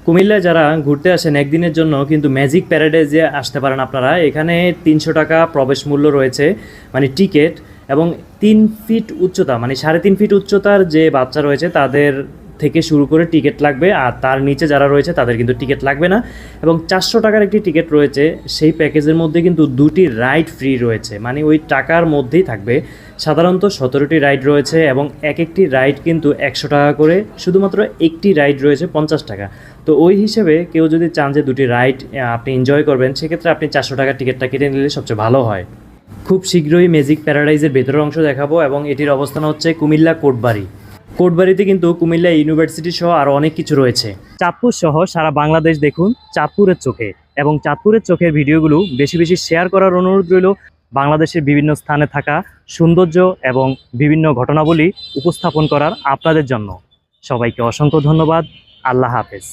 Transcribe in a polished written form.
কুমিল্লায় যারা ঘুরতে আসেন একদিনের জন্য কিন্তু ম্যাজিক প্যারাডাইজে আসতে পারেন আপনারা। এখানে ৩০০ টাকা প্রবেশ মূল্য রয়েছে, মানে টিকিট। এবং ৩ ফিট উচ্চতা, মানে ৩.৫ ফিট উচ্চতার যে বাচ্চা রয়েছে তাদের থেকে শুরু করে টিকিট লাগবে, আর তার নিচে যারা রয়েছে তাদের কিন্তু টিকিট লাগবে না। এবং ৪০০ টাকার একটি টিকিট রয়েছে, সেই প্যাকেজের মধ্যে কিন্তু ২টি রাইড ফ্রি রয়েছে, মানে ওই টাকার মধ্যেই থাকবে। সাধারণত ১৭টি রাইড রয়েছে এবং এক একটি রাইড কিন্তু ১০০ টাকা করে, শুধুমাত্র একটি রাইড রয়েছে ৫০ টাকা। তো ওই হিসেবে কেউ যদি চান যে দুটি রাইড আপনি এনজয় করবেন, সেক্ষেত্রে আপনি ৪০০ টাকার টিকিটটা কেটে নিলে সবচেয়ে ভালো হয়। খুব শীঘ্রই ম্যাজিক প্যারাডাইজের ভেতরের অংশ দেখাবো, এবং এটির অবস্থান হচ্ছে কুমিল্লা কোটবাড়ি। কোটবাড়িতে কিন্তু কুমিল্লা ইউনিভার্সিটি সহ আরও অনেক কিছু রয়েছে। চাঁদপুর সহ সারা বাংলাদেশ দেখুন চাঁদপুরের চোখে, এবং চাঁদপুরের চোখের ভিডিওগুলো বেশি বেশি শেয়ার করার অনুরোধ রইল। বাংলাদেশের বিভিন্ন স্থানে থাকা সৌন্দর্য এবং বিভিন্ন ঘটনাবলী উপস্থাপন করার আপনাদের জন্য। সবাইকে অসংখ্য ধন্যবাদ। আল্লাহ হাফেজ।